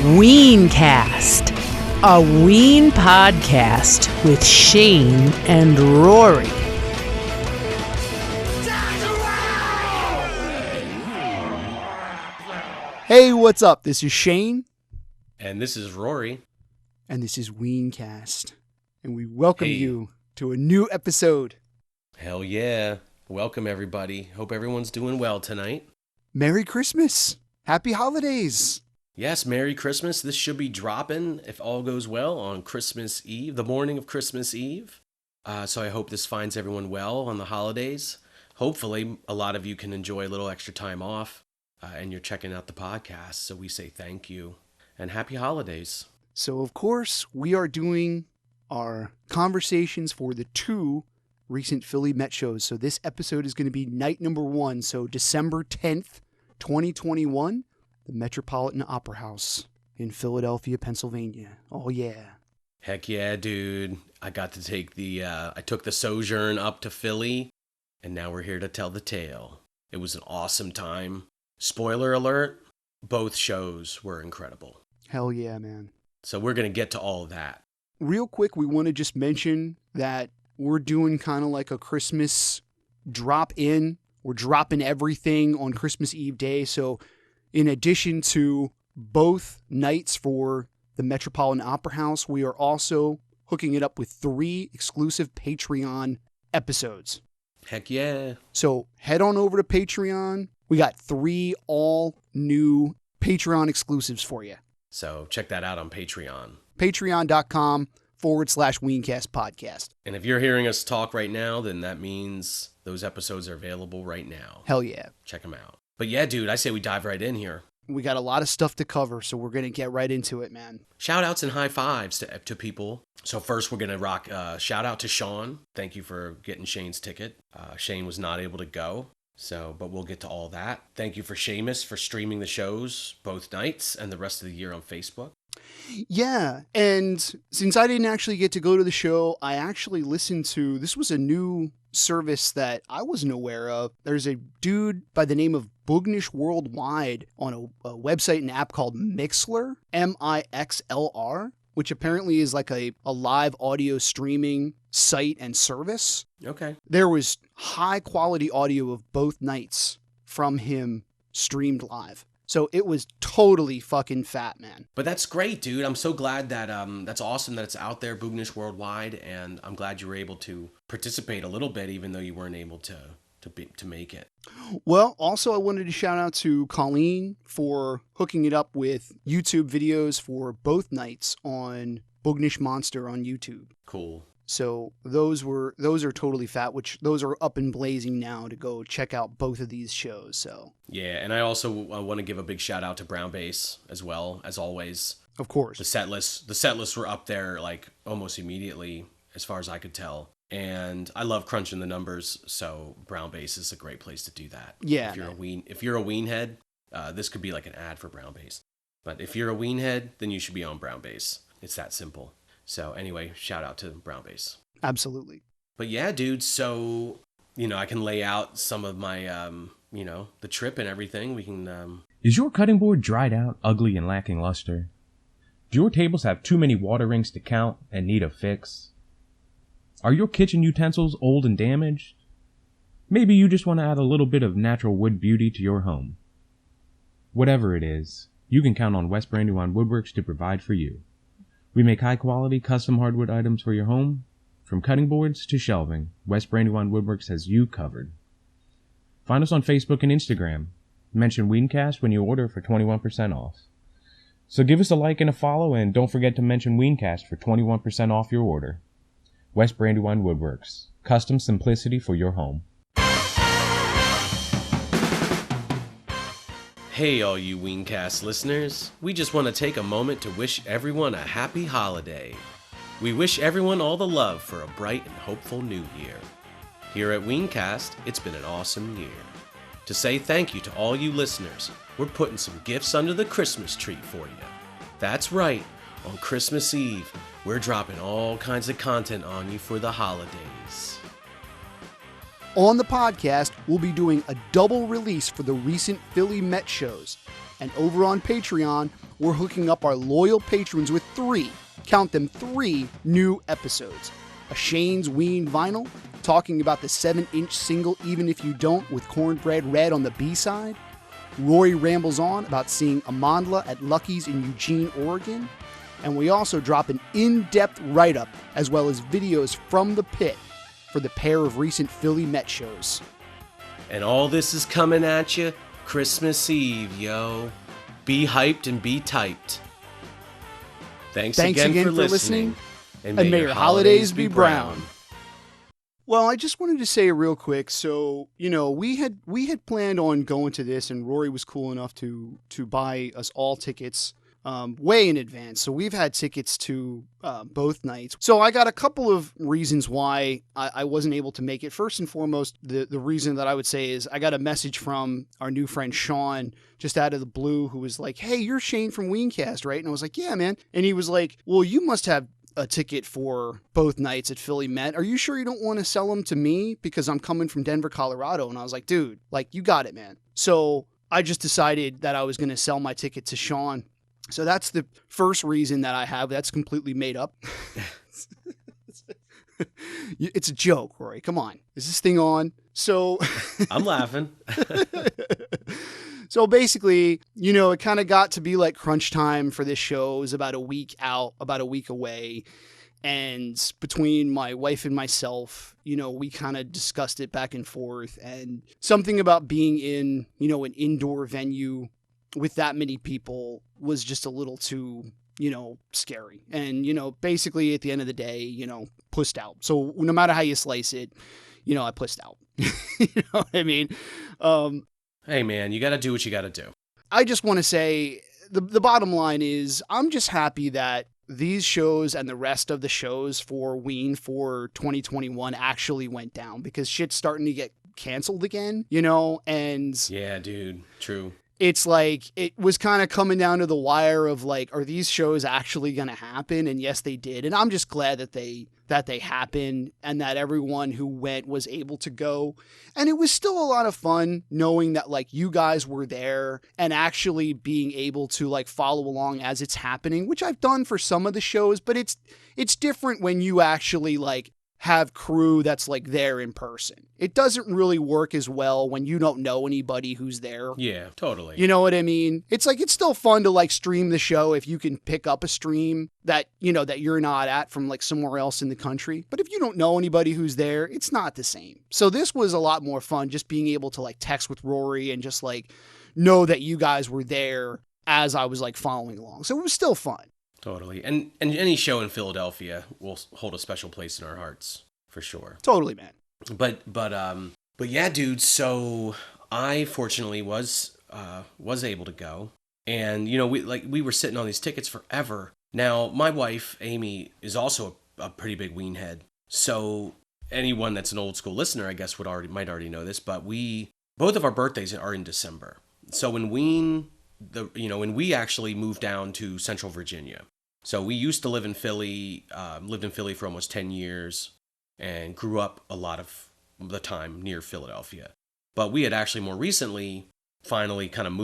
Weencast, a Ween podcast with Shane and Rory. Hey, what's up? This is Shane. And this is Rory. And this is Weencast. And we welcome you to a new episode. Hell yeah. Welcome, everybody. Hope everyone's doing well tonight. Merry Christmas. Happy holidays. Yes, Merry Christmas. This should be dropping, if all goes well, on Christmas Eve, the morning of Christmas Eve. So I hope this finds everyone well on the holidays. Hopefully, a lot of you can enjoy a little extra time off and you're checking out the podcast. So we say thank you and happy holidays. So, of course, we are doing our conversations for the two recent Philly Met shows. So this episode is going to be night number 1. So December 10th, 2021. The Metropolitan Opera House in Philadelphia, Pennsylvania. Oh, yeah. Heck yeah, dude. I got to take I took the Sojourn up to Philly, and now we're here to tell the tale. It was an awesome time. Spoiler alert, both shows were incredible. Hell yeah, man. So we're going to get to all of that. Real quick, we want to just mention that we're doing kind of like a Christmas drop-in. We're dropping everything on Christmas Eve day, so in addition to both nights for the Metropolitan Opera House, we are also hooking it up with 3 exclusive Patreon episodes. Heck yeah. So head on over to Patreon. We got 3 all new Patreon exclusives for you. So check that out on Patreon. Patreon.com/Weencast podcast. And if you're hearing us talk right now, then that means those episodes are available right now. Hell yeah. Check them out. But yeah, dude, I say we dive right in here. We got a lot of stuff to cover, so we're going to get right into it, man. Shout outs and high fives to people. So first we're going to rock shout out to Sean. Thank you for getting Shane's ticket. Shane was not able to go, but we'll get to all that. Thank you for Seamus for streaming the shows both nights and the rest of the year on Facebook. Yeah, and since I didn't actually get to go to the show, I actually listened to, this was a new service that I wasn't aware of. There's a dude by the name of Boognish Worldwide on a website and app called Mixlr, Mixlr, which apparently is like a live audio streaming site and service. Okay. There was high quality audio of both nights from him streamed live. So it was totally fucking fat, man. But that's great, dude. I'm so glad that that's awesome that it's out there, Boognish Worldwide, and I'm glad you were able to participate a little bit, even though you weren't able to make it. Well, also I wanted to shout out to Colleen for hooking it up with YouTube videos for both nights on Boognish Monster on YouTube. Cool. So those are totally fat, which those are up and blazing now to go check out both of these shows. So yeah, and I also want to give a big shout out to Brown Bass as well, as always. Of course, the set lists were up there like almost immediately, as far as I could tell. And I love crunching the numbers, so Brown Bass is a great place to do that. Yeah, if you're a Ween head, this could be like an ad for Brown Bass. But if you're a Ween head, then you should be on Brown Bass. It's that simple. So anyway, shout out to Brown Bass. Absolutely. But yeah, dude, so, I can lay out some of my, the trip and everything. We can... Is your cutting board dried out, ugly, and lacking luster? Do your tables have too many water rings to count and need a fix? Are your kitchen utensils old and damaged? Maybe you just want to add a little bit of natural wood beauty to your home. Whatever it is, you can count on West Brandywine Woodworks to provide for you. We make high-quality, custom hardwood items for your home. From cutting boards to shelving, West Brandywine Woodworks has you covered. Find us on Facebook and Instagram. Mention Weencast when you order for 21% off. So give us a like and a follow, and don't forget to mention Weencast for 21% off your order. West Brandywine Woodworks. Custom simplicity for your home. Hey, all you Weencast listeners. We just want to take a moment to wish everyone a happy holiday. We wish everyone all the love for a bright and hopeful new year. Here at Weencast, it's been an awesome year. To say thank you to all you listeners, we're putting some gifts under the Christmas tree for you. That's right, on Christmas Eve, we're dropping all kinds of content on you for the holidays. On the podcast, we'll be doing a double release for the recent Philly Met shows. And over on Patreon, we're hooking up our loyal patrons with 3, count them 3 new episodes. A Shane's Ween vinyl, talking about the 7-inch single Even If You Don't with Cornbread Red on the B-side. Rory rambles on about seeing Amandla at Lucky's in Eugene, Oregon. And we also drop an in-depth write-up as well as videos from the pit for the pair of recent Philly Met shows. And all this is coming at you Christmas Eve, yo. Be hyped and be typed. Thanks again for listening. And may your holidays be brown. Well, I just wanted to say real quick. So, we had planned on going to this, and Rory was cool enough to buy us all tickets way in advance. So we've had tickets to both nights. So I got a couple of reasons why I wasn't able to make it. First and foremost, the reason that I would say is I got a message from our new friend Sean just out of the blue, who was like, "Hey, you're Shane from Weencast, right?" And I was like, "Yeah, man." And he was like, "Well, you must have a ticket for both nights at Philly Met. Are you sure you don't want to sell them to me? Because I'm coming from Denver, Colorado." And I was like, "Dude, like, you got it, man." So I just decided that I was going to sell my ticket to Sean. So that's the first reason that I have. That's completely made up. It's a joke, Rory. Come on. Is this thing on? So I'm laughing. So basically, it kind of got to be like crunch time for this show. It was about a week out, about a week away. And between my wife and myself, we kind of discussed it back and forth. And something about being in, an indoor venue with that many people was just a little too, scary. And, basically at the end of the day, pussed out. So no matter how you slice it, I pussed out. You know what I mean? Hey, man, you got to do what you got to do. I just want to say the bottom line is I'm just happy that these shows and the rest of the shows for Ween for 2021 actually went down, because shit's starting to get canceled again, and yeah, dude, true. It's like, it was kind of coming down to the wire of like, are these shows actually going to happen? And yes, they did. And I'm just glad that they happened and that everyone who went was able to go. And it was still a lot of fun knowing that like you guys were there and actually being able to like follow along as it's happening, which I've done for some of the shows, but it's different when you actually like have crew that's like there in person. It doesn't really work as well when you don't know anybody who's there. Yeah, totally. You know what I mean? It's like, it's still fun to like stream the show if you can pick up a stream that, that you're not at from like somewhere else in the country. But if you don't know anybody who's there, it's not the same. So this was a lot more fun, just being able to like text with Rory and just like know that you guys were there as I was like following along. So it was still fun. Totally. And any show in Philadelphia will hold a special place in our hearts, for sure. Totally, man. But yeah, dude, so I fortunately was able to go. And we were sitting on these tickets forever. Now, my wife, Amy, is also a pretty big Ween head. So anyone that's an old school listener, I guess might already know this, but both of our birthdays are in December. So when when we actually moved down to Central Virginia. So we used to live in Philly, lived in Philly for almost 10 years and grew up a lot of the time near Philadelphia. But we had actually more recently finally kind of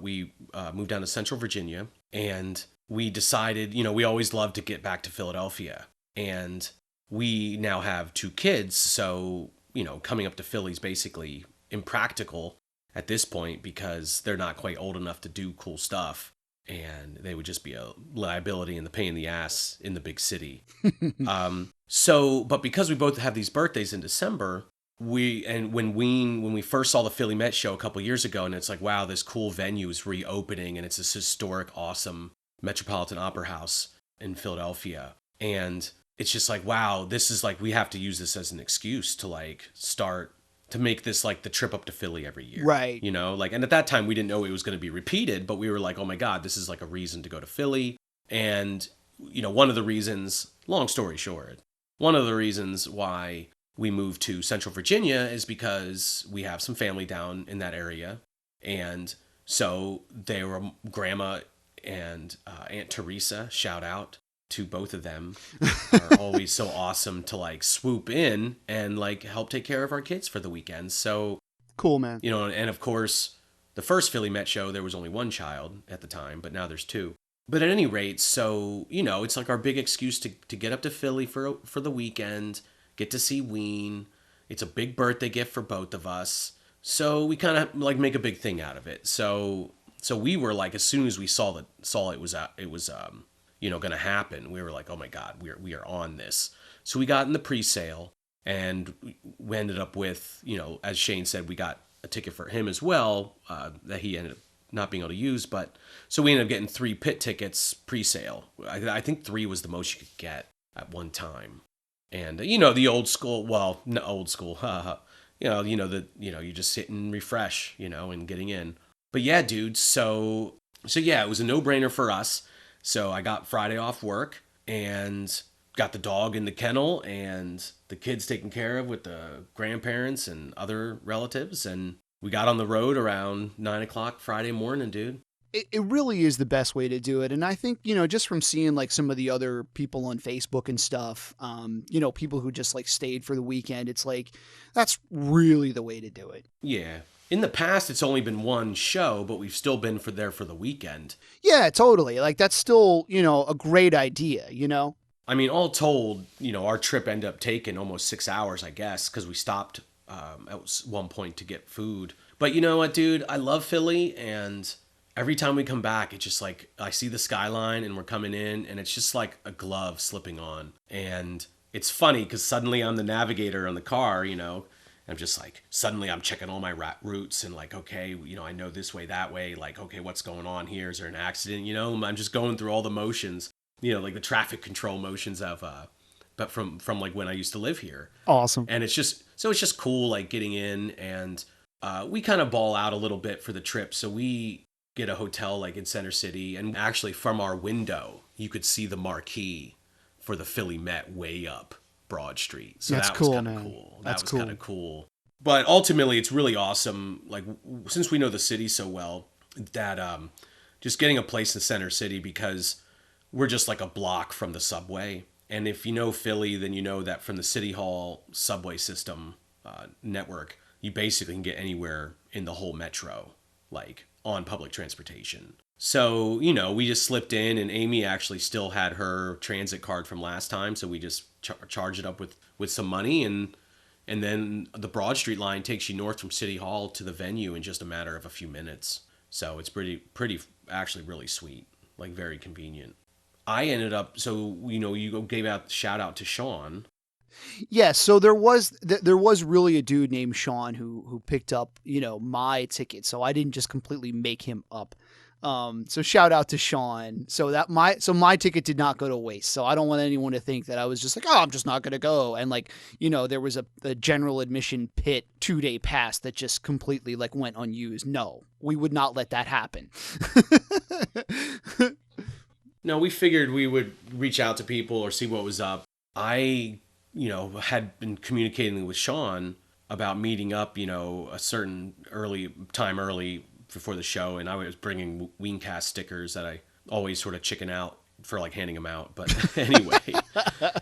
we moved down to Central Virginia, and we decided, we always loved to get back to Philadelphia. And we now have 2 kids, so, coming up to Philly is basically impractical at this point because they're not quite old enough to do cool stuff. And they would just be a liability and the pain in the ass in the big city. But because we both have these birthdays in December, when we first saw the Philly Met show a couple years ago, and it's like, wow, this cool venue is reopening, and it's this historic, awesome Metropolitan Opera House in Philadelphia. And it's just like, wow, this is like, we have to use this as an excuse to like start to make this like the trip up to Philly every year. Right. And at that time we didn't know it was going to be repeated, but we were like, oh my God, this is like a reason to go to Philly. And, one of the reasons, long story short, one of the reasons why we moved to Central Virginia is because we have some family down in that area. And so they were Grandma and Aunt Teresa, shout out to both of them, are always so awesome to like swoop in and like help take care of our kids for the weekend. So cool, man. And of course, The first Philly Met show, there was only one child at the time, but now there's two. But at any rate, so, it's like our big excuse to get up to Philly for the weekend, get to see Ween. It's a big birthday gift for both of us. So we kind of like make a big thing out of it. So we were like, as soon as we saw it was going to happen, we were like, oh my God, we are on this. So we got in the pre-sale, and we ended up with, as Shane said, we got a ticket for him as well, that he ended up not being able to use. But so we ended up getting 3 pit tickets pre-sale. I think 3 was the most you could get at one time. And the old school, well, no old school, you just sit and refresh, and getting in. But yeah, dude, so yeah, it was a no-brainer for us. So I got Friday off work and got the dog in the kennel and the kids taken care of with the grandparents and other relatives, and we got on the road around 9 o'clock Friday morning, dude. It really is the best way to do it. And I think, just from seeing like some of the other people on Facebook and stuff, people who just like stayed for the weekend, it's like, that's really the way to do it. Yeah. In the past, it's only been one show, but we've still been there for the weekend. Yeah, totally. Like that's still, a great idea, I mean, all told, our trip ended up taking almost 6 hours, I guess, because we stopped at one point to get food. But you know what, dude? I love Philly, and every time we come back, it's just like I see the skyline and we're coming in, and it's just like a glove slipping on. And it's funny because suddenly I'm the navigator on the car, I'm just like, suddenly I'm checking all my routes and like, okay, I know this way, that way. Like, okay, what's going on here? Is there an accident? I'm just going through all the motions, like the traffic control motions of, but from like when I used to live here. Awesome. And it's just cool, like getting in, and we kind of ball out a little bit for the trip. So we get a hotel like in Center City, and actually from our window, you could see the marquee for the Philly Met way up Broad Street. So that's that was cool, kind of man. cool. That's kind of cool. But ultimately, it's really awesome. Like, since we know the city so well, that just getting a place in Center City, because we're just like a block from the subway. And if you know Philly, then you know that from the City Hall subway system network, you basically can get anywhere in the whole metro, like on public transportation. So, we just slipped in, and Amy actually still had her transit card from last time. So we just charged it up with some money, and then the Broad Street line takes you north from City Hall to the venue in just a matter of a few minutes. So it's pretty actually really sweet, like very convenient. I ended up, so, you gave out shout out to Sean. Yeah, so there was really a dude named Sean who picked up, my ticket. So I didn't just completely make him up. So shout out to Sean. So my ticket did not go to waste. So I don't want anyone to think that I was just like, oh, I'm just not going to go. And like, there was a general admission pit 2-day pass that just completely like went unused. No, we would not let that happen. No, we figured we would reach out to people or see what was up. I, had been communicating with Sean about meeting up, a certain early before the show, and I was bringing Weencast stickers that I always sort of chicken out for like handing them out. But anyway,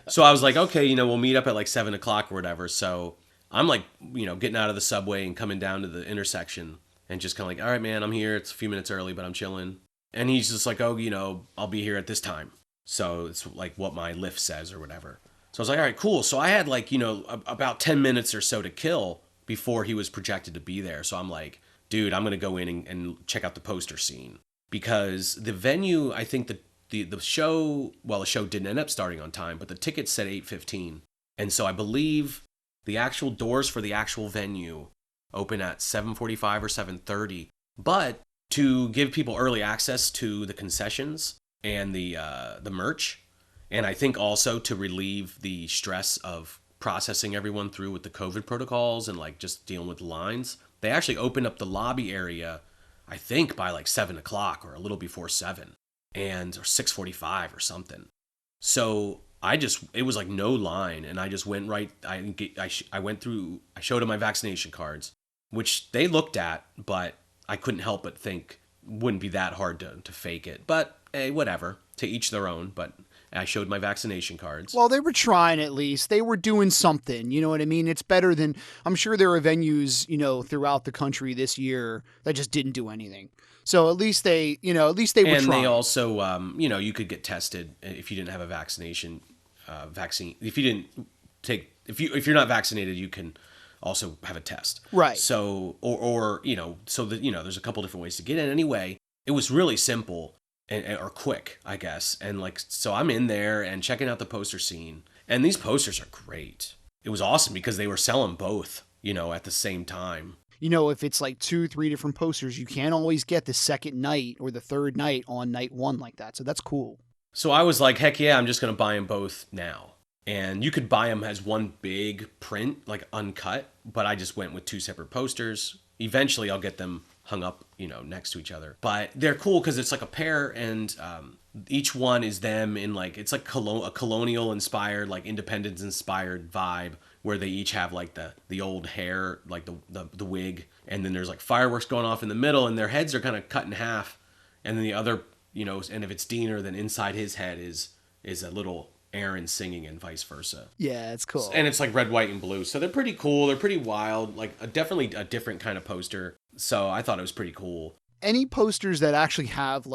so I was like, okay, we'll meet up at like 7 o'clock or whatever. So I'm like, getting out of the subway and coming down to the intersection and just kind of like, all right, man, I'm here. It's a few minutes early, but I'm chilling. And he's just like, oh, I'll be here at this time. So it's like what my Lyft says or whatever. So I was like, all right, cool. So I had like, about 10 minutes or so to kill before he was projected to be there. So I'm like, dude, I'm going to go in and check out the poster scene. Because the venue, I think the show, well, the show didn't end up starting on time, but the tickets said 8:15. And so I believe the actual doors for the actual venue open at 7:45 or 7:30. But to give people early access to the concessions and the merch, and I think also to relieve the stress of processing everyone through with the COVID protocols and like just dealing with the lines, they actually opened up the lobby area, I think by like 7 o'clock or a little before 7, or 6:45 or something. So it was like no line, and I just went right. I went through. I showed them my vaccination cards, which they looked at, but I couldn't help but think wouldn't be that hard to fake it. But hey, whatever. To each their own. But I showed my vaccination cards. Well, they were trying at least. They were doing something. You know what I mean? It's better than, I'm sure there are venues, throughout the country this year that just didn't do anything. So at least they were trying. And they also, you could get tested if you didn't have a vaccine. If you didn't if you're not vaccinated, you can also have a test. Right. So, there's a couple different ways to get in. Anyway, it was really simple. Or quick, I guess. And so I'm in there and checking out the poster scene. And these posters are great. It was awesome because they were selling both, at the same time. If it's like 2-3 different posters, you can't always get the second night or the third night on night one like that. So that's cool. So I was like, heck yeah, I'm just going to buy them both now. And you could buy them as one big print, like uncut. But I just went with 2 separate posters. Eventually I'll get them hung up, next to each other. But they're cool because it's like a pair, and each one is them in it's like a colonial inspired, like independence inspired vibe, where they each have like the old hair, like the wig, and then there's like fireworks going off in the middle, and their heads are kind of cut in half, and then the other, and if it's Diener, then inside his head is a little Aaron singing, and vice versa. Yeah, it's cool. And it's like red, white, and blue. So they're pretty cool. They're pretty wild. Definitely a different kind of poster. So I thought it was pretty cool. Any posters that actually have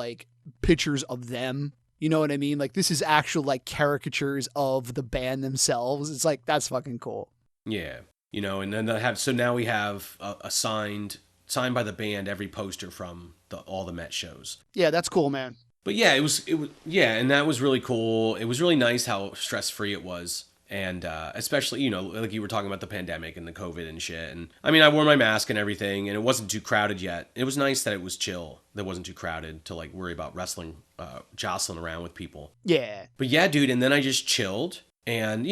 pictures of them, you know what I mean? This is actual caricatures of the band themselves. It's that's fucking cool. Yeah. And then so now we have a signed by the band every poster from all the Met shows. Yeah, that's cool, man. But yeah, it was and that was really cool. It was really nice how stress-free it was. And especially, like you were talking about the pandemic and the COVID and shit. And I mean, I wore my mask and everything, and it wasn't too crowded yet. It was nice that it was chill. That wasn't too crowded to worry about wrestling, jostling around with people. Yeah. But yeah, dude. And then I just chilled, and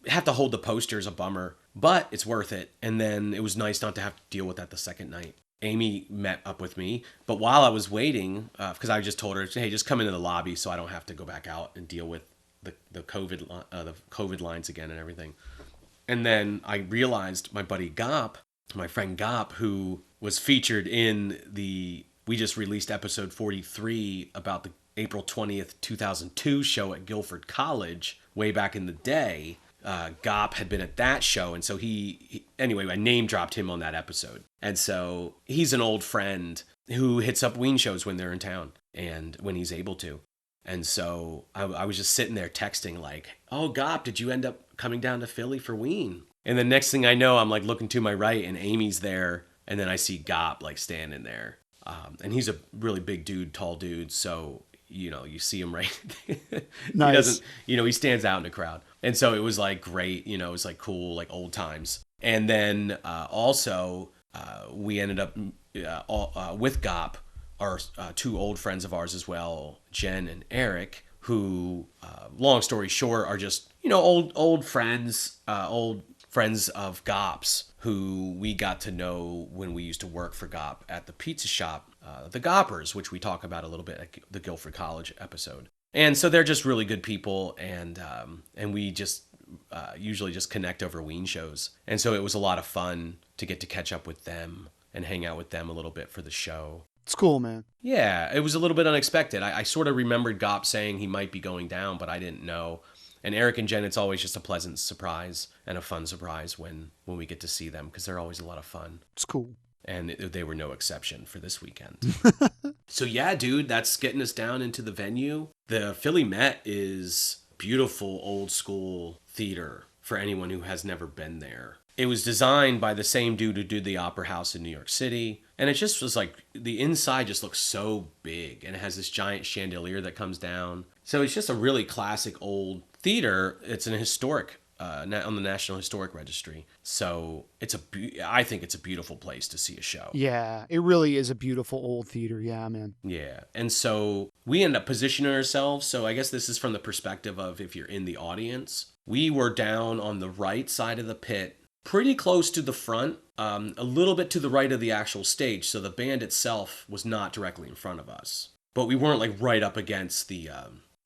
have to hold the poster is a bummer, but it's worth it. And then it was nice not to have to deal with that the second night. Amy met up with me, but while I was waiting, because I just told her, hey, just come into the lobby so I don't have to go back out and deal with the COVID lines again and everything. And then I realized my buddy Gop, my friend Gop, who was featured in we just released episode 43 about the April 20th, 2002 show at Guilford College way back in the day. Gop had been at that show, and so anyway, I name dropped him on that episode. And so he's an old friend who hits up Ween shows when they're in town and when he's able to. And so I was just sitting there texting oh, Gop, did you end up coming down to Philly for Ween? And the next thing I know, I'm looking to my right and Amy's there. And then I see Gop standing there. And he's a really big dude, tall dude. So, you see him right. Nice. He doesn't, he stands out in the crowd. And so it was great, it was cool, old times. And then also we ended up with Gop, are 2 old friends of ours as well, Jen and Eric, who, long story short, are just, old friends of Gop's, who we got to know when we used to work for Gop at the pizza shop, the Goppers, which we talk about a little bit at the Guilford College episode. And so they're just really good people, and we just usually just connect over Ween shows. And so it was a lot of fun to get to catch up with them and hang out with them a little bit for the show. It's cool, man. Yeah, it was a little bit unexpected. I sort of remembered Gop saying he might be going down, but I didn't know. And Eric and Jen, it's always just a pleasant surprise and a fun surprise when we get to see them, because they're always a lot of fun. It's cool. And they were no exception for this weekend. So yeah, dude, that's getting us down into the venue. The Philly Met is beautiful old school theater for anyone who has never been there. It was designed by the same dude who did the Opera House in New York City. And it just was the inside just looks so big. And it has this giant chandelier that comes down. So it's just a really classic old theater. It's an historic, on the National Historic Registry. So I think it's a beautiful place to see a show. Yeah, it really is a beautiful old theater. Yeah, man. Yeah. And so we end up positioning ourselves. So I guess this is from the perspective of if you're in the audience. We were down on the right side of the pit, pretty close to the front, a little bit to the right of the actual stage. So the band itself was not directly in front of us, but we weren't right up against the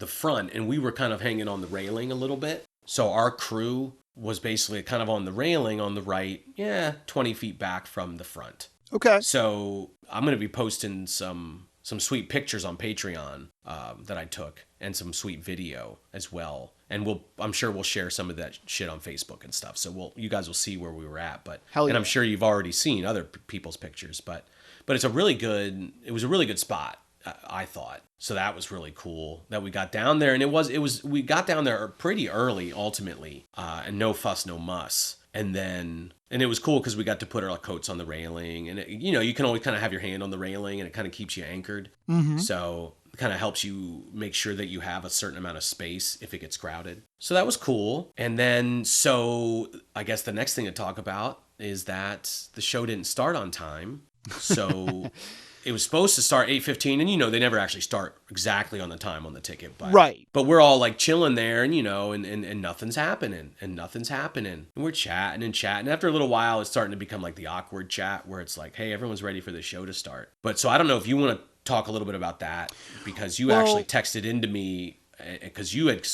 front, and we were kind of hanging on the railing a little bit. So our crew was basically kind of on the railing on the right, 20 feet back from the front. Okay. So I'm going to be posting some some sweet pictures on Patreon that I took, and some sweet video as well. And I'm sure we'll share some of that shit on Facebook and stuff. So you guys will see where we were at. But Hell yeah. And I'm sure you've already seen other people's pictures. But it was a really good spot, I thought. So that was really cool that we got down there. And we got down there pretty early ultimately, and no fuss, no muss. And it was cool because we got to put our coats on the railing, and you can always kind of have your hand on the railing, and it kind of keeps you anchored. Mm-hmm. So it kind of helps you make sure that you have a certain amount of space if it gets crowded. So that was cool. And then, so I guess the next thing to talk about is that the show didn't start on time. So it was supposed to start 8:15, and they never actually start exactly on the time on the ticket, but right. But we're all like chilling there, and and nothing's happening, and we're chatting. After a little while, it's starting to become like the awkward chat where it's like, hey, everyone's ready for the show to start. But so I don't know if you want to talk a little bit about that, because you actually texted into me, because you had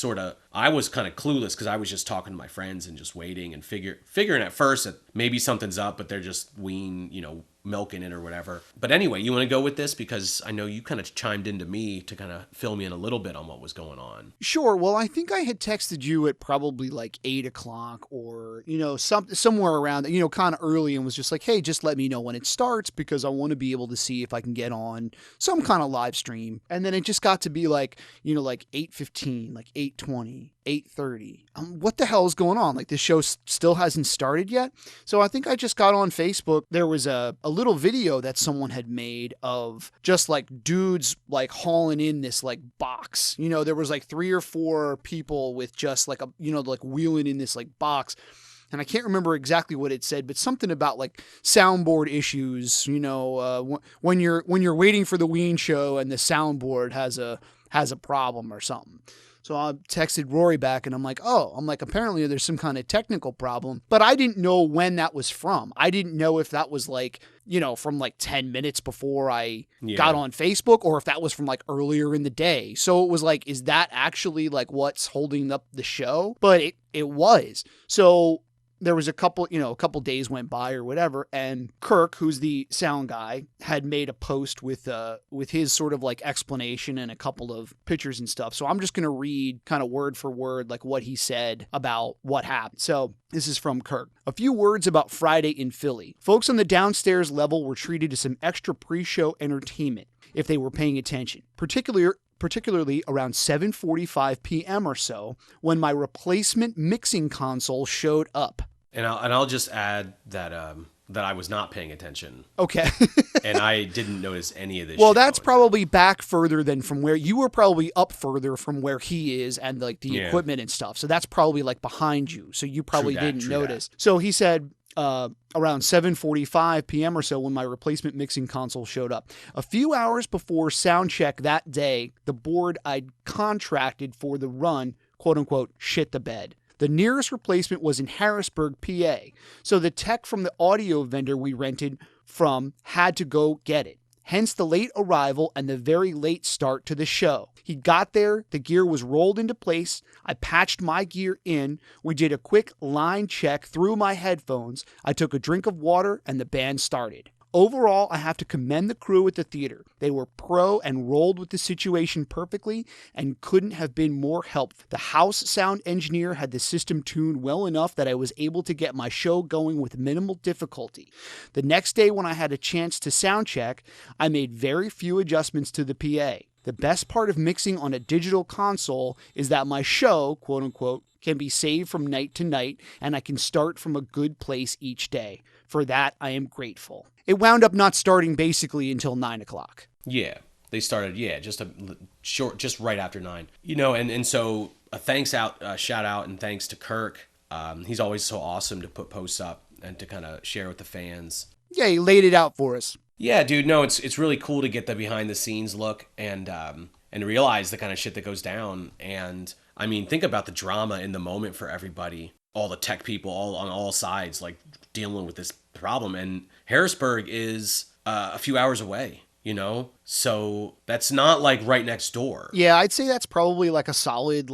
I was kind of clueless because I was just talking to my friends and just waiting and figuring at first that maybe something's up, but they're just Ween, milking it or whatever. But anyway, you want to go with this, because I know you kind of chimed into me to kind of fill me in a little bit on what was going on. Sure. Well, I think I had texted you at probably like 8 o'clock or, somewhere around, kind of early, and was just like, hey, just let me know when it starts, because I want to be able to see if I can get on some kind of live stream. And then it just got to be like, like 8:15, like 8:20, 8:30. What the hell is going on? Like, this show still hasn't started yet. So I think I just got on Facebook. There was a little video that someone had made of just like dudes like hauling in this like box. There was like 3 or 4 people with just like like wheeling in this like box. And I can't remember exactly what it said, but something about like soundboard issues, when you're waiting for the Ween show and the soundboard has a problem or something. So I texted Rory back, and I'm like, apparently there's some kind of technical problem, but I didn't know when that was from. I didn't know if that was like, from like 10 minutes before I got on Facebook, or if that was from like earlier in the day. So it was like, is that actually like what's holding up the show? But it was. So there was a couple days went by or whatever, and Kirk, who's the sound guy, had made a post with his sort of like explanation and a couple of pictures and stuff. So I'm just going to read kind of word for word like what he said about what happened. So this is from Kirk. A few words about Friday in Philly. Folks on the downstairs level were treated to some extra pre-show entertainment if they were paying attention, particularly around 7:45 p.m. or so, when my replacement mixing console showed up. And I'll just add that that I was not paying attention. Okay. And I didn't notice any of this. Well, that's probably back further than from where you were, probably up further from where he is and like the equipment and stuff. So that's probably like behind you. So you probably didn't notice. So he said around 7:45 p.m. or so when my replacement mixing console showed up. A few hours before sound check that day, the board I'd contracted for the run, quote unquote, shit the bed. The nearest replacement was in Harrisburg, PA, so the tech from the audio vendor we rented from had to go get it. Hence the late arrival and the very late start to the show. He got there, the gear was rolled into place, I patched my gear in, we did a quick line check through my headphones, I took a drink of water, and the band started. Overall, I have to commend the crew at the theater. They were pro and rolled with the situation perfectly and couldn't have been more helpful. The house sound engineer had the system tuned well enough that I was able to get my show going with minimal difficulty. The next day when I had a chance to sound check, I made very few adjustments to the PA. The best part of mixing on a digital console is that my show, quote unquote, can be saved from night to night, and I can start from a good place each day. For that, I am grateful. It wound up not starting basically until 9 o'clock. Yeah, they started, just right after 9. And so a shout out and thanks to Kirk. He's always so awesome to put posts up and to kind of share with the fans. Yeah, he laid it out for us. Yeah, dude, no, it's really cool to get the behind the scenes look and realize the kind of shit that goes down. And I mean, think about the drama in the moment for everybody, all the tech people, all on all sides, like dealing with this problem. And Harrisburg is a few hours away, so that's not like right next door. Yeah, I'd say that's probably like a solid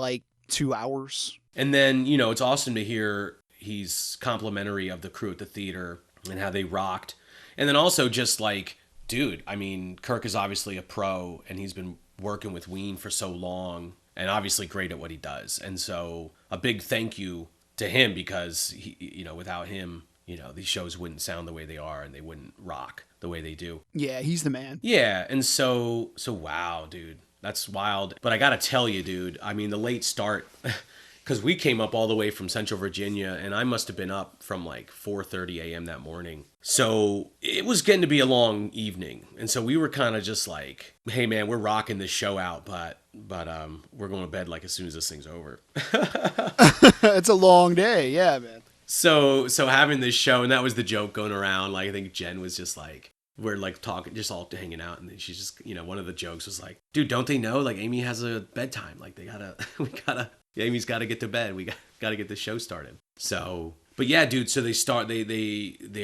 2 hours. And then, it's awesome to hear he's complimentary of the crew at the theater and how they rocked. And then also just like dude, I mean, Kirk is obviously a pro, and he's been working with Ween for so long, and obviously great at what he does. And so a big thank you to him, because he, without him, these shows wouldn't sound the way they are, and they wouldn't rock the way they do. Yeah, he's the man. Yeah, and so wow, dude, that's wild. But I gotta tell you, dude, I mean, the late start, because we came up all the way from Central Virginia, and I must have been up from like 4:30 a.m. that morning. So it was getting to be a long evening, and so we were kind of just like, hey man, we're rocking this show out, but we're going to bed like as soon as this thing's over. It's a long day, yeah, man. So having this show, and that was the joke going around. Like, I think Jen was just like, we're like talking, just all hanging out, and then she's just, one of the jokes was like, dude, don't they know, like, Amy has a bedtime, like Amy's got to get to bed, we got to get the show started. So, but yeah, dude, so they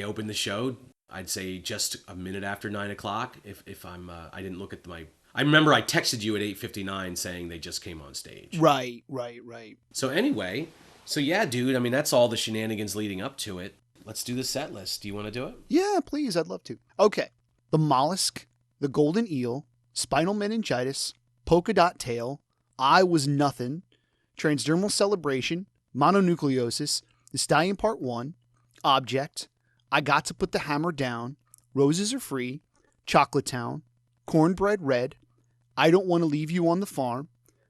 open the show, I'd say just a minute after 9 o'clock. If I'm I didn't look at I remember I texted you at 8:59 saying they just came on stage. Right. So anyway, so yeah, dude, I mean, that's all the shenanigans leading up to it. Let's do the set list. Do you want to do it? Yeah, please. I'd love to. Okay. The mollusk, the golden eel, spinal meningitis, polka dot tail, I was nothing, transdermal celebration, mononucleosis, the Stallion Part 1, object, I got to put the hammer down, roses are free, chocolate town, cornbread red, I don't want to leave you on the farm,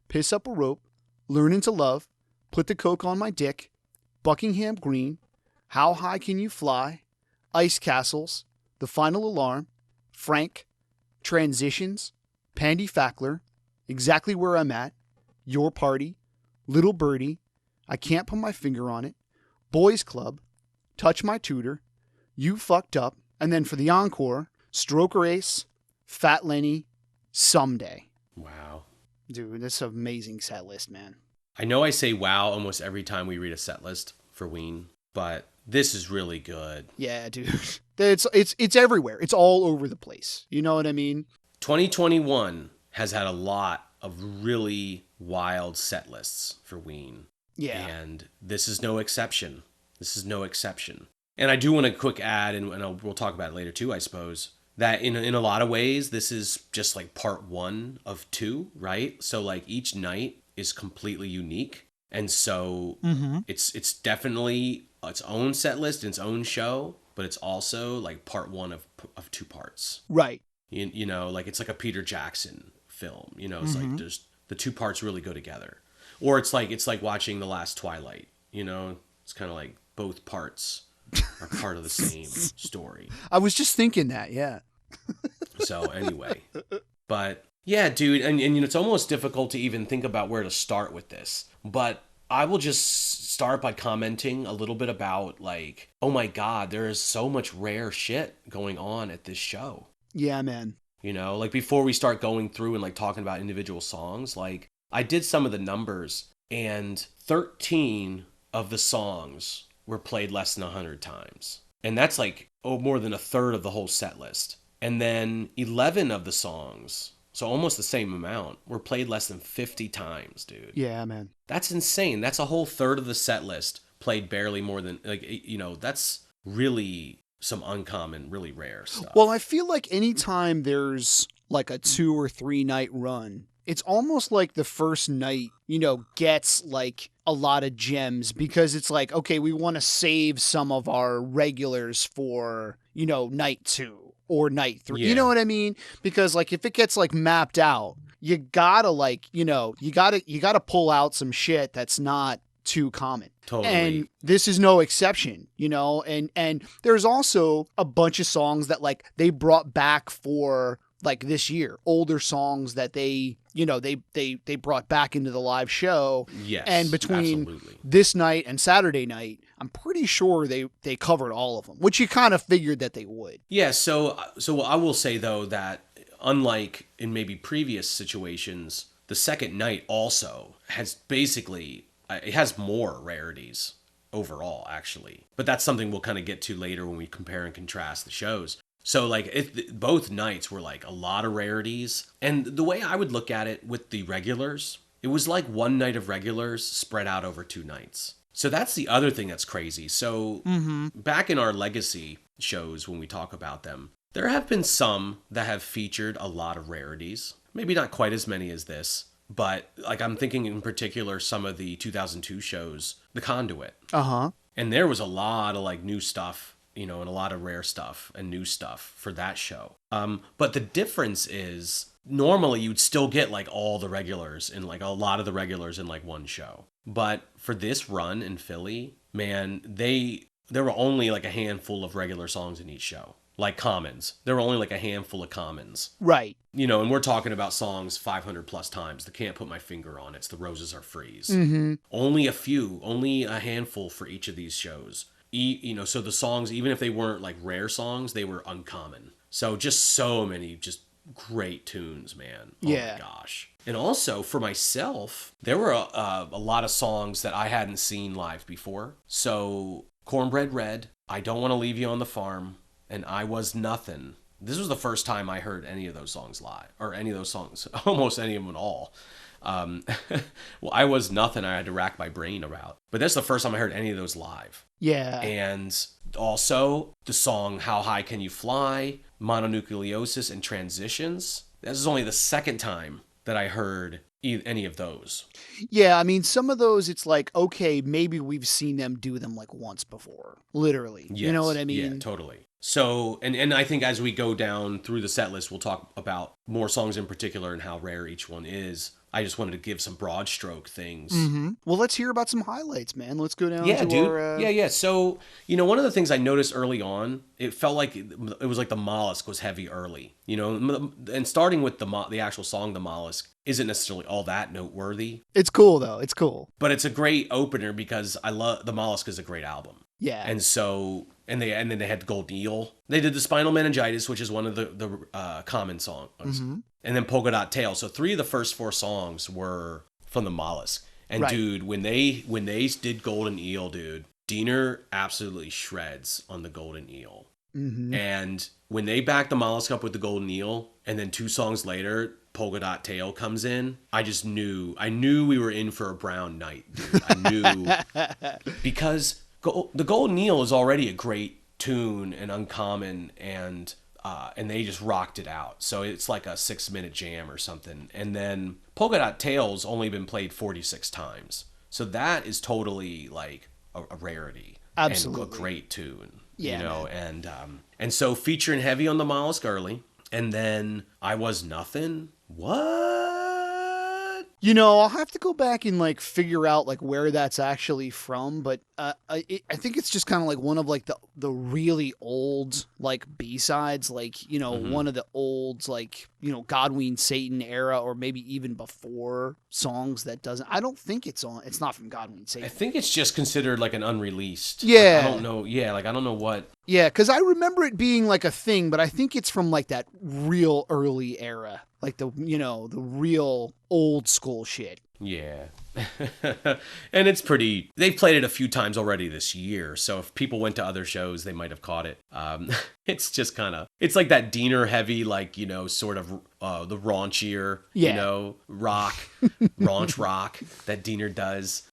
piss up a rope, learning to love, put the coke on my dick, Buckingham Green, how high can you fly, ice castles, the final alarm, Frank, transitions, Pandy Fackler, exactly where I'm at, your party, little birdie, I can't put my finger on it, boys club, touch my tutor, you fucked up, and then for the encore, stroker ace, fat Lenny, someday. Wow. Dude, that's an amazing set list, man. I know I say wow almost every time we read a set list for Ween, but this is really good. Yeah, dude. It's everywhere. It's all over the place. You know what I mean? 2021 has had a lot of really wild set lists for Ween. Yeah. And this is no exception. And I do want to quick add, and we'll talk about it later too, I suppose, that in a lot of ways, this is just like part 1 of 2, right? So like each night is completely unique. And so it's definitely its own set list, its own show, but it's also like part 1 of 2 parts. Right. You know, like it's like a Peter Jackson film. It's like there's the 2 parts really go together. Or it's like watching The Last Twilight. It's kind of like both parts are part of the same story. I was just thinking that, yeah. So anyway, but yeah, dude, and it's almost difficult to even think about where to start with this. But I will just start by commenting a little bit about like, oh my God, there is so much rare shit going on at this show. Yeah, man. Like before we start going through and like talking about individual songs, like I did some of the numbers, and 13 of the songs were played less than 100 times. And that's like, more than a third of the whole set list. And then 11 of the songs, so almost the same amount, were played less than 50 times, dude. Yeah, man. That's insane. That's a whole third of the set list played barely more than, like, that's really some uncommon, really rare stuff. Well, I feel like anytime there's like a 2 or 3 night run, it's almost like the first night, gets like a lot of gems, because it's like, okay, we want to save some of our regulars for, night 2 or night 3. Yeah. You know what I mean? Because like if it gets like mapped out, you gotta like, you gotta pull out some shit that's not too common. Totally. And this is no exception, and there's also a bunch of songs that like they brought back for like this year, older songs that they brought back into the live show. Yes. And between absolutely. this night and Saturday night, I'm pretty sure they covered all of them, which you kind of figured that they would. Yeah. So I will say though that unlike in maybe previous situations, the second night also has basically, it has more rarities overall actually, but that's something we'll kind of get to later when we compare and contrast the shows. So like both nights were like a lot of rarities. And the way I would look at it with the regulars, it was like one night of regulars spread out over 2 nights. So that's the other thing that's crazy. So back in our legacy shows when we talk about them. There have been some that have featured a lot of rarities. Maybe not quite as many as this, but like I'm thinking in particular some of the 2002 shows, The Conduit. Uh-huh. And there was a lot of like new stuff, and a lot of rare stuff and new stuff for that show. But the difference is normally you'd still get like all the regulars and like a lot of the regulars in like one show. But for this run in Philly, man, there were only like a handful of regular songs in each show. Like commons. There were only like a handful of commons. Right. And we're talking about songs 500 plus times. The Can't Put My Finger on It's The Roses Are Freeze. Mm-hmm. Only a handful for each of these shows. So the songs, even if they weren't like rare songs, they were uncommon. So just so many just great tunes, man. Oh my gosh. And also for myself, there were a lot of songs that I hadn't seen live before. So Cornbread Red, I Don't Want to Leave You on the Farm, and I Was Nothing. This was the first time I heard any of those songs live, or any of those songs, almost any of them at all. Well, I Was Nothing, I had to rack my brain about. But that's the first time I heard any of those live. Yeah. And also the song How High Can You Fly, Mononucleosis, and Transitions. This is only the second time that I heard any of those. Yeah, I mean, some of those, it's like, okay, maybe we've seen them do them like once before, literally. Yes. You know what I mean? Yeah, totally. So, and I think as we go down through the set list, we'll talk about more songs in particular and how rare each one is. I just wanted to give some broad stroke things. Mm-hmm. Well, let's hear about some highlights, man. Let's go down Yeah, to dude. our... Yeah. So, one of the things I noticed early on, it felt like it was like the mollusk was heavy early, and starting with the actual song, The Mollusk, isn't necessarily all that noteworthy. It's cool, though. It's cool. But it's a great opener because I love The Mollusk is a great album. Yeah. And so, and then they had Golden Eel. They did the Spinal Meningitis, which is one of the common songs. Mm-hmm. And then Polka Dot Tail. So 3 of the first 4 songs were from the Mollusk. And right. Dude, when they did Golden Eel, dude, Diener absolutely shreds on the Golden Eel. Mm-hmm. And when they backed the Mollusk up with the Golden Eel, and then 2 songs later, Polka Dot Tail comes in, I knew we were in for a brown night, dude. I knew because the Golden Eel is already a great tune and uncommon, and they just rocked it out. So it's like a 6-minute jam or something. And then Polka Dot Tail's only been played 46 times. So that is totally like a rarity. Absolutely. And a great tune. Yeah, and so featuring heavy on the Mollusk early, and then I Was Nothing. What? I'll have to go back and like figure out like where that's actually from, but I think it's just kind of like one of like the really old like B-sides, like Mm-hmm. one of the old like God Ween Satan era, or maybe even before songs that doesn't. I don't think it's not from God Ween Satan. I think it's just considered like an unreleased. Yeah. I don't know. Yeah, like I don't know what. Yeah, because I remember it being like a thing, but I think it's from like that real early era, like the real old school shit. Yeah. And it's they've played it a few times already this year, so if people went to other shows, they might have caught it. It's just it's like that Diener heavy, like, sort of the raunchier, rock, raunch rock that Diener does.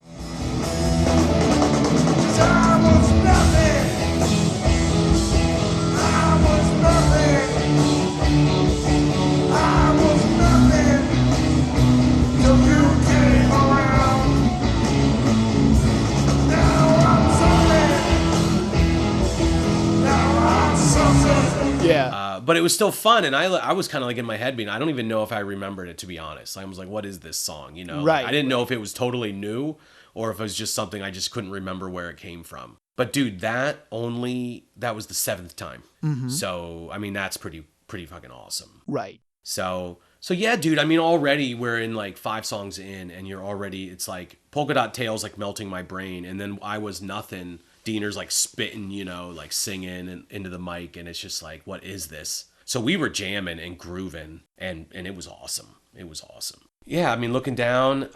Yeah. But it was still fun, and I was kind of like in my head being, I don't even know if I remembered it, to be honest. I was like, what is this song? Right. I didn't know if it was totally new or if it was just something I just couldn't remember where it came from. But dude, that was the 7th time. Mm-hmm. So, I mean, that's pretty fucking awesome. Right. So yeah, dude, I mean, already we're in like 5 songs in, and it's like Polka Dot Tail's like melting my brain, and then I Was Nothing, Diener's like spitting, like singing and into the mic, and it's just like, what is this? So we were jamming and grooving, and it was awesome. It was awesome. Yeah, I mean, looking down,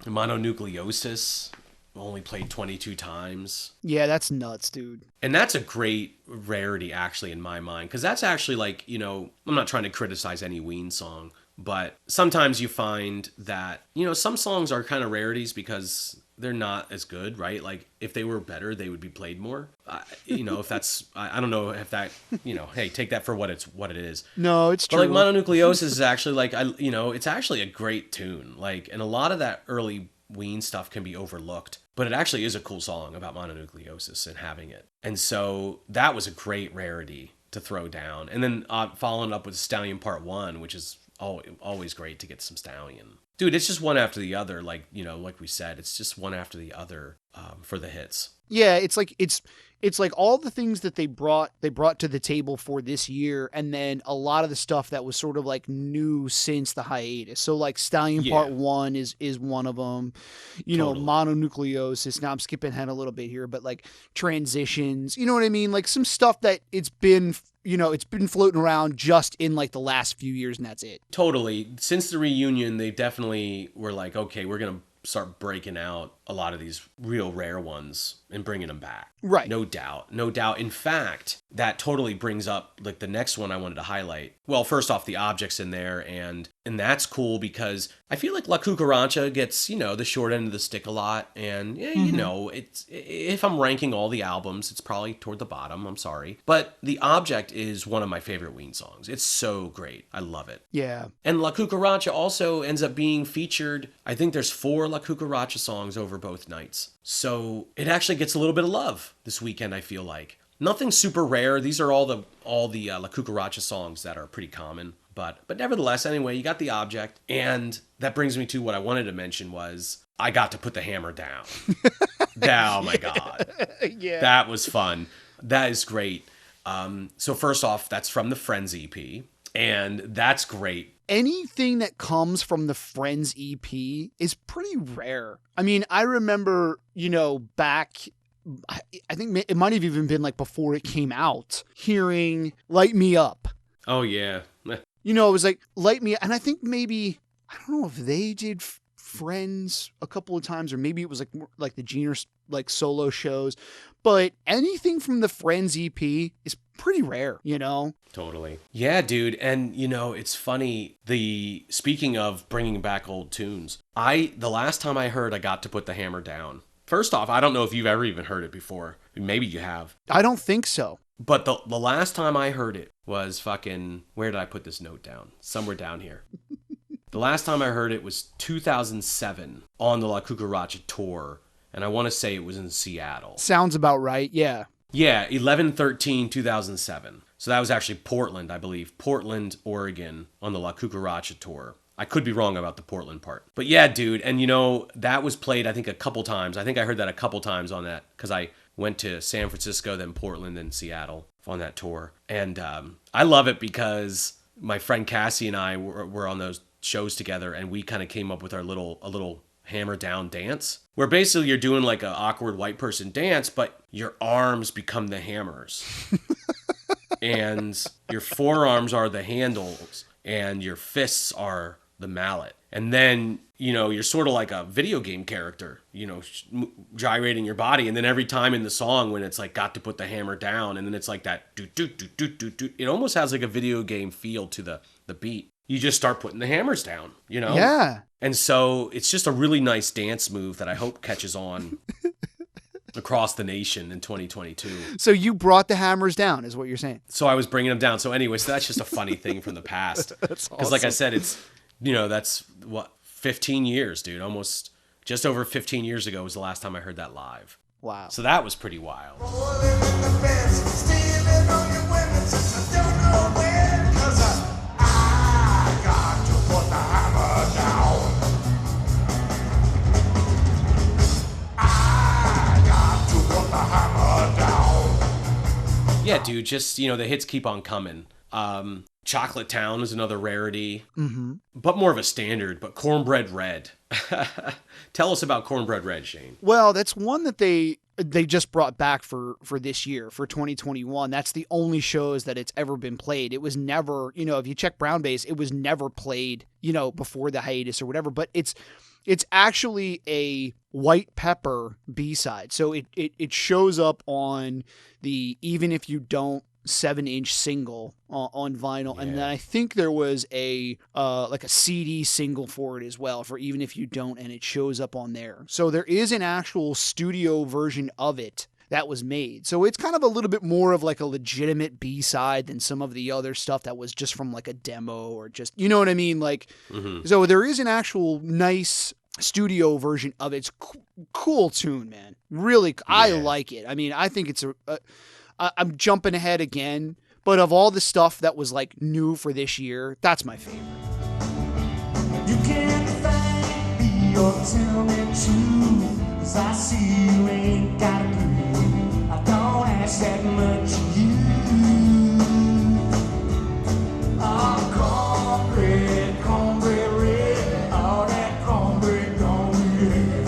Mononucleosis only played 22 times. Yeah, that's nuts, dude. And that's a great rarity, actually, in my mind, because that's actually like, I'm not trying to criticize any Ween song, but sometimes you find that, some songs are kind of rarities because they're not as good, right? Like if they were better, they would be played more. If that's, I don't know if that, hey, take that for what it is. No, it's true. But like Mononucleosis is actually like, it's actually a great tune. Like, and a lot of that early Ween stuff can be overlooked, but it actually is a cool song about mononucleosis and having it. And so that was a great rarity to throw down. And then following up with Stallion Part 1, which is always great to get some Stallion. Dude, it's just one after the other. Like, like we said, it's just one after the other for the hits. Yeah, it's like all the things that they brought to the table for this year, and then a lot of the stuff that was sort of like new since the hiatus. So like Stallion Part 1 is one of them. Totally. Mononucleosis. Now I'm skipping ahead a little bit here, but like Transitions. You know what I mean? Like some stuff that it's been floating around just in like the last few years, and that's it. Totally. Since the reunion, they definitely were like, okay, we're gonna start breaking out a lot of these real rare ones and bringing them back. Right. No doubt. In fact, that totally brings up like the next one I wanted to highlight. Well, first off, the objects in there, and that's cool because I feel like La Cucaracha gets, the short end of the stick a lot. And, it's, if I'm ranking all the albums, it's probably toward the bottom. I'm sorry. But The Object is one of my favorite Ween songs. It's so great. I love it. Yeah. And La Cucaracha also ends up being featured. I think there's 4 La Cucaracha songs over both nights. So it actually gets a little bit of love this weekend, I feel like. Nothing super rare. These are all the La Cucaracha songs that are pretty common. But nevertheless, anyway, you got The Object. And that brings me to what I wanted to mention was I got to put the hammer down. Oh my God. Yeah. That was fun. That is great. So first off, that's from the Friends EP. And that's great. Anything that comes from the Friends EP is pretty rare. I mean, I remember, back, I think it might have even been like before it came out, hearing Light Me Up. Oh, yeah. It was like Light Me Up. And I think maybe, I don't know if they did Friends a couple of times, or maybe it was like more like the Jeaner like solo shows, but anything from the Friends EP is pretty rare, Totally. Yeah, dude. And it's funny, speaking of bringing back old tunes, the last time I heard I Got to Put the Hammer Down, first off, I don't know if you've ever even heard it before. Maybe you have. I don't think so. But the last time I heard it was fucking, where did I put this note down? Somewhere down here. The last time I heard it was 2007 on the La Cucaracha tour. And I want to say it was in Seattle. Sounds about right, yeah. Yeah, 11/13/2007. So that was actually Portland, I believe. Portland, Oregon on the La Cucaracha tour. I could be wrong about the Portland part. But yeah, dude. And that was played, I think, a couple times. I think I heard that a couple times on that because I went to San Francisco, then Portland, then Seattle on that tour. And I love it because my friend Cassie and I were on those shows together, and we kind of came up with a little hammer down dance where basically you're doing like an awkward white person dance, but your arms become the hammers and your forearms are the handles and your fists are the mallet. And then, you're sort of like a video game character, gyrating your body. And then every time in the song when it's like got to put the hammer down, and then it's like that do do do do do do, it almost has like a video game feel to the beat. You just start putting the hammers down, Yeah. And so it's just a really nice dance move that I hope catches on across the nation in 2022. So you brought the hammers down, is what you're saying. So I was bringing them down. So anyway, so that's just a funny thing from the past. That's awesome. Because like I said, it's, that's 15 years, dude. Almost just over 15 years ago was the last time I heard that live. Wow. So that was pretty wild. Yeah, dude, just, the hits keep on coming. Chocolate Town is another rarity, but more of a standard, but Cornbread Red. Tell us about Cornbread Red, Shane. Well, that's one that they just brought back for this year, for 2021. That's the only shows that it's ever been played. It was never, if you check Brown Base, it was never played, before the hiatus or whatever, but it's actually a White Pepper B-side. So it shows up on the Even If You Don't 7-inch single on vinyl, and Yeah. then I think there was a like a CD single for it as well, for even if you don't, and it shows up on there. So there is an actual studio version of it that was made. So it's kind of a little bit more of like a legitimate B-side than some of the other stuff that was just from like a demo or just, you know what I mean? Like, so there is an actual nice studio version of it. It's cool tune, man. Really, I like it. I mean, I think it's I'm jumping ahead again, but of all the stuff that was like new for this year, that's my favorite. You can't find me or tell me true, 'cause I see you ain't got a clue. I don't ask that much of you. Oh, cornbread red, all that cornbread red.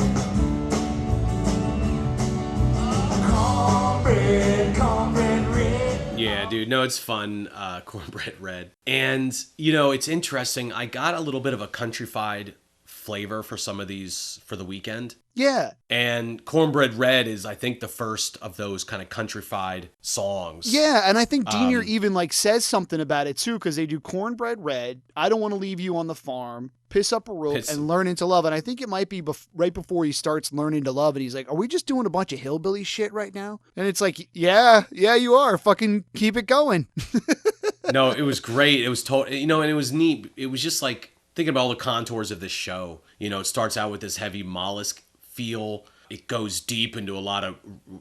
Oh, cornbread red. Yeah, dude. No, it's fun. Cornbread Red. And, you know, it's interesting. I got a little bit of a countrified flavor for some of these for the weekend. Yeah. And Cornbread Red is, I think, the first of those kind of countrified songs. Yeah, and I think Diener even like says something about it too, because they do Cornbread Red, I Don't Want to Leave You on the Farm, Piss Up a Rope, and Learning to Love. And I think it might be right before he starts Learning to Love, and he's like, are we just doing a bunch of hillbilly shit right now? And it's like, yeah, you are. Fucking keep it going. No, it was great. It was total, you know, and it was neat. It was just like thinking about all the contours of this show. You know, it starts out with this heavy mollusk feel. It goes deep into a lot of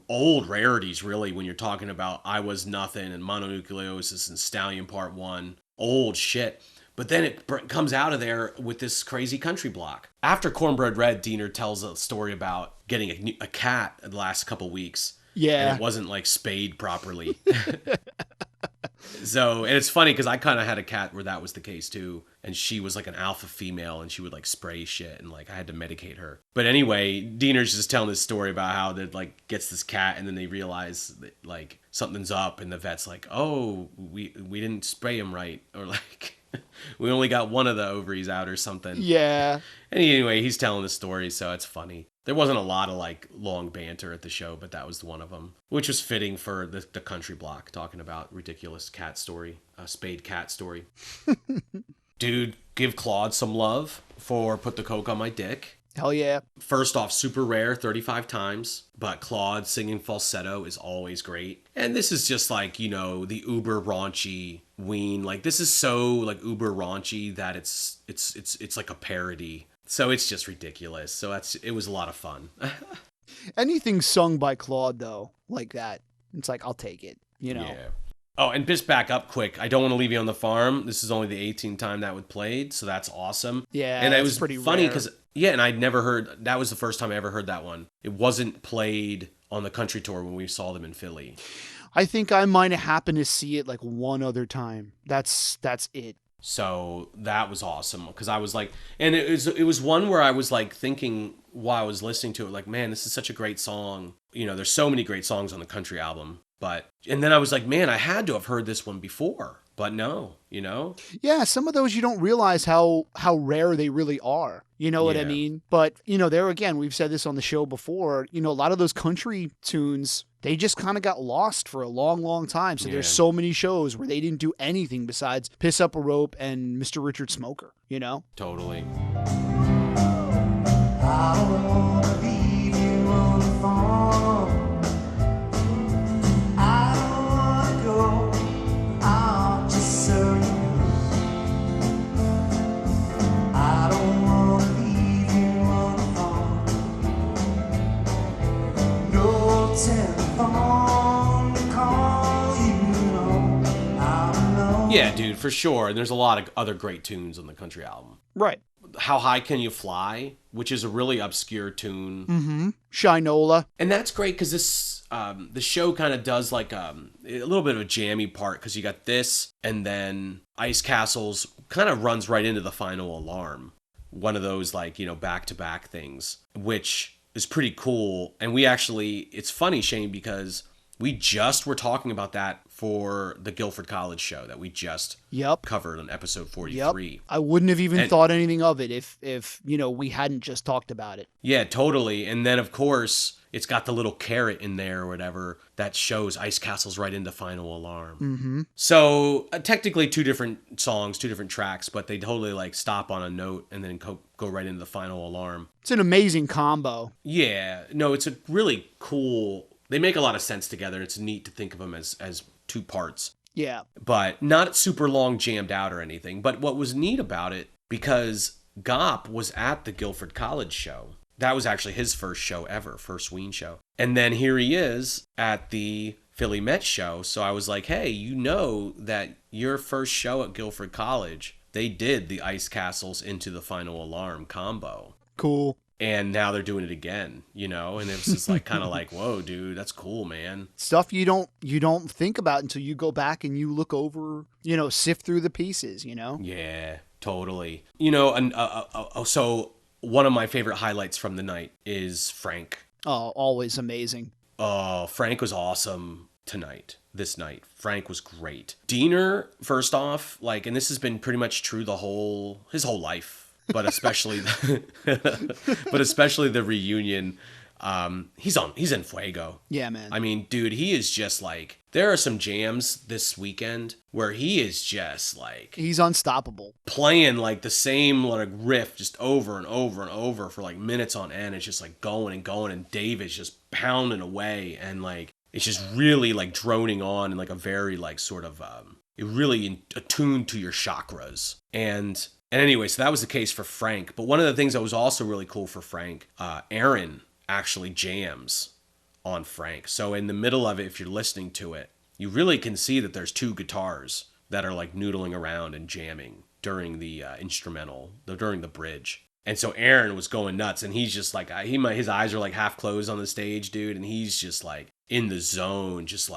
old rarities, really, when you're talking about I Was Nothing and Mononucleosis and Stallion Part 1. Old shit. But then it comes out of there with this crazy country block. After Cornbread Red, Diener tells a story about getting a cat the last couple weeks. Yeah. And it wasn't like spayed properly. So, and it's funny because I kind of had a cat where that was the case too. And she was like an alpha female and she would like spray shit and like I had to medicate her. But anyway, Diener's just telling this story about how they like gets this cat and then they realize that like something's up and the vet's like, oh, we didn't spray him right. Or like, we only got one of the ovaries out or something. Yeah. And anyway, he's telling the story, so it's funny. There wasn't a lot of like long banter at the show, but that was one of them, which was fitting for the country block, talking about ridiculous cat story, spayed cat story. Dude, give Claude some love for Put the Coke on My Dick. Hell yeah. First off, super rare, 35 times, but Claude singing falsetto is always great. And this is just like, you know, the uber raunchy Ween. Like this is so like uber raunchy that it's like a parody. So it's just ridiculous. So it was a lot of fun. Anything sung by Claude though, like that, it's like I'll take it, you know. Yeah. Oh, and just back up quick. I Don't Want to Leave You on the Farm. This is only the 18th time that was played, so that's awesome. Yeah, and it was pretty funny rare. because and I'd never heard. That was the first time I ever heard that one. It wasn't played on the country tour when we saw them in Philly. I think I might have happened to see it like one other time. That's it. So that was awesome because I was like, and it was one where I was like thinking while I was listening to it, like, man, this is such a great song. You know, there's so many great songs on the country album, and then I was like, man, I had to have heard this one before, but no, you know? Yeah, some of those you don't realize how rare they really are. You know what I mean? But, you know, there again, we've said this on the show before, you know, a lot of those country tunes, they just kind of got lost for a long, long time. So there's so many shows where they didn't do anything besides Piss Up a Rope and Mr. Richard Smoker, you know? Totally. I don't wanna leave you on the farm. I don't wanna go out just so you know. I don't wanna leave you on the farm. No telephone to call you, no. I'm alone. Yeah, dude, for sure. And there's a lot of other great tunes on the country album. Right. How High Can You Fly, which is a really obscure tune. Mm-hmm. Shinola. And that's great because this the show kind of does like a little bit of a jammy part because you got this and then Ice Castles kind of runs right into the Final Alarm. One of those like, you know, back-to-back things, which is pretty cool. And we actually, it's funny, Shane, because we just were talking about that for the Guilford College show that we just covered on episode 43. Yep. I wouldn't have even thought anything of it if you know, we hadn't just talked about it. Yeah, totally. And then, of course, it's got the little caret in there or whatever that shows Ice Castle's right into Final Alarm. Mm-hmm. So technically 2 different songs, 2 different tracks, but they totally like stop on a note and then go right into the Final Alarm. It's an amazing combo. Yeah, no, it's a really cool. They make a lot of sense together. It's neat to think of them as 2 parts. Yeah. But not super long jammed out or anything. But what was neat about it, because Gop was at the Guilford College show. That was actually his first show ever, first Ween show. And then here he is at the Philly Met show. So I was like, hey, you know that your first show at Guilford College, they did the Ice Castles into the Final Alarm combo. Cool. And now they're doing it again, you know? And it was just like kind of like, whoa, dude, that's cool, man. Stuff you don't think about until you go back and you look over, sift through the pieces, Yeah, totally. So one of my favorite highlights from the night is Frank. Oh, always amazing. Oh, Frank was awesome this night. Frank was great. Diener, first off, and this has been pretty much true his whole life. But especially the reunion, he's in fuego. Yeah, man. I mean, dude, he is just there are some jams this weekend where he is just he's unstoppable. Playing the same riff just over and over and over for minutes on end. It's just going and going, and David's just pounding away, and it's just really droning on in a very sort of it really attuned to your chakras. And anyway, so that was the case for Frank. But one of the things that was also really cool for Frank, Aaron actually jams on Frank. So in the middle of it, if you're listening to it, you really can see that there's 2 guitars that are noodling around and jamming during the instrumental, during the bridge. And so Aaron was going nuts, and he's just his eyes are half closed on the stage, dude, and he's just in the zone, just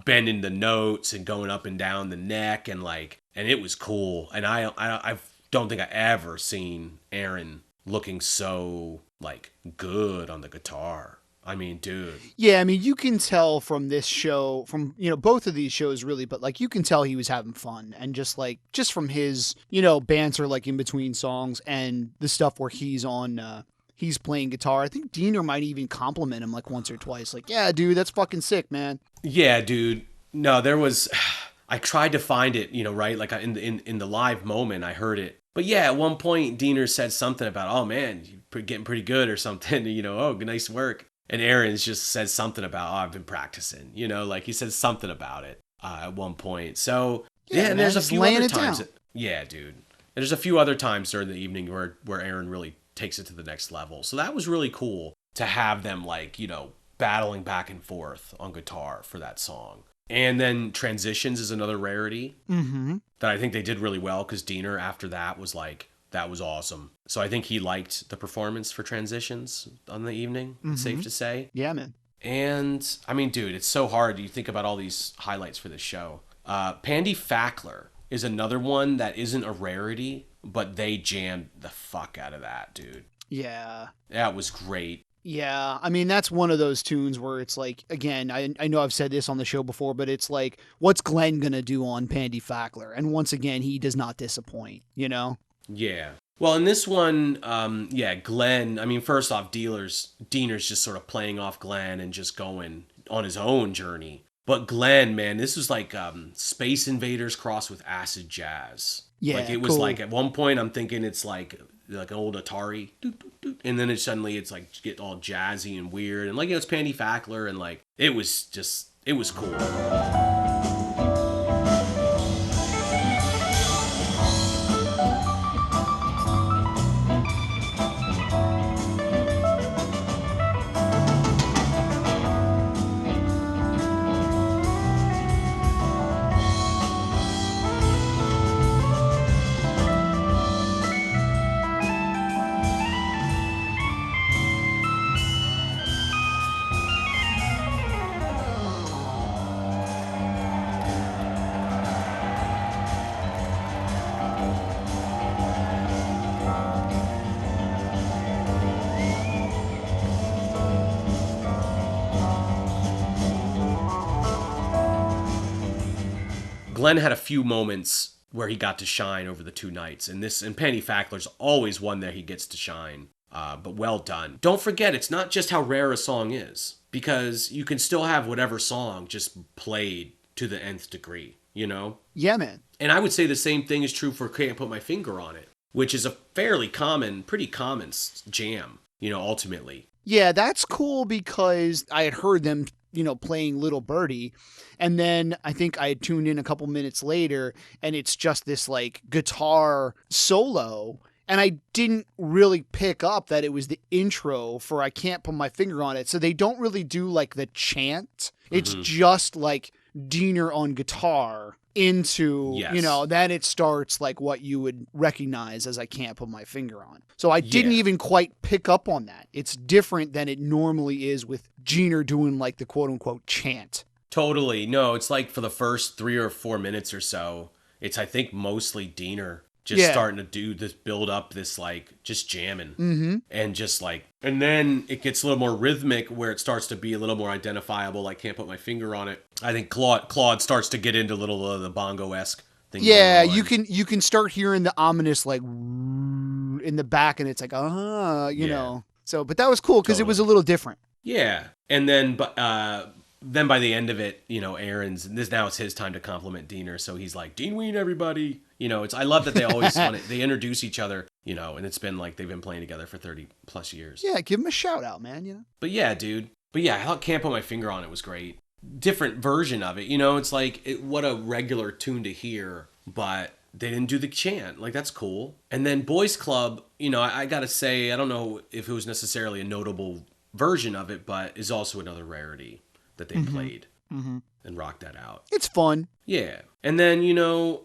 bending the notes and going up and down the neck, and it was cool. And I don't think I ever seen Aaron looking so good on the guitar. I mean, dude. Yeah, I mean, you can tell from this show, from both of these shows really, but you can tell he was having fun, and just from his banter in between songs and the stuff where he's on he's playing guitar. I think Diener might even compliment him once or twice, yeah, dude, that's fucking sick, man. Yeah, dude. No, there was. I tried to find it, right? In the live moment, I heard it. But yeah, at one point, Diener said something about, oh man, you're getting pretty good or something, oh, nice work. And Aaron's just said something about, oh, I've been practicing, he said something about it at one point. So yeah, and there's a few other times. Yeah, dude. And there's a few other times during the evening where Aaron really takes it to the next level. So that was really cool to have them battling back and forth on guitar for that song. And then Transitions is another rarity that I think they did really well, because Diener after that was that was awesome. So I think he liked the performance for Transitions on the evening, it's safe to say. Yeah, man. And I mean, dude, it's so hard. You think about all these highlights for this show. Pandy Fackler is another one that isn't a rarity, but they jammed the fuck out of that, dude. Yeah. That was great. Yeah, I mean, that's one of those tunes where it's again, I know I've said this on the show before, but it's what's Glenn going to do on Pandy Fackler? And once again, he does not disappoint, Yeah. Well, in this one, Glenn, I mean, first off, Diener's just sort of playing off Glenn and just going on his own journey. But Glenn, man, this was Space Invaders crossed with acid jazz. Yeah, it was cool. At one point, I'm thinking it's like an old Atari, and then suddenly it's get all jazzy and weird, and it's Pandy Fackler, and it was cool. Glenn had a few moments where he got to shine over the 2 nights, and Pandy Fackler's always one that he gets to shine. but well done. Don't forget, it's not just how rare a song is, because you can still have whatever song just played to the nth degree, you know? Yeah, man. And I would say the same thing is true for Can't Put My Finger on It, which is a fairly common, pretty common jam, you know, ultimately. Yeah, that's cool because I had heard them, you know, playing Little Birdie. And then I think I had tuned in a couple minutes later and it's just this like guitar solo. And I didn't really pick up that it was the intro for I Can't Put My Finger on It. So they don't really do like the chant. It's just like Diener on guitar into, you know, then it starts like what you would recognize as I Can't Put My Finger on. So I didn't even quite pick up on that. It's different than it normally is with Diener doing like the quote unquote chant. Totally. No, it's like for the first 3 or 4 minutes or so, it's I think mostly Diener just starting to do this, build up this like just jamming and just like, and then it gets a little more rhythmic where it starts to be a little more identifiable. I Can't Put My Finger on It. I think Claude starts to get into a little of the bongo-esque thing. Yeah, you can start hearing the ominous like in the back, and it's like you know. So, but that was cool because it was a little different. Yeah, and then then by the end of it, you know, now it's his time to compliment Diener, so he's like, Dean Ween, everybody. You know, I love that they always they introduce each other, you know, and it's been like they've been playing together for 30 plus years. Yeah, give him a shout out, man, you know. But yeah, dude. But yeah, I thought Can't Put My Finger on It was great. Different version of it, you know, it's like what a regular tune to hear, but they didn't do the chant. Like, that's cool. And then Boys Club, you know, I gotta say, I don't know if it was necessarily a notable version of it, but is also another rarity that they played and rocked that out. It's fun. Yeah. And then, you know,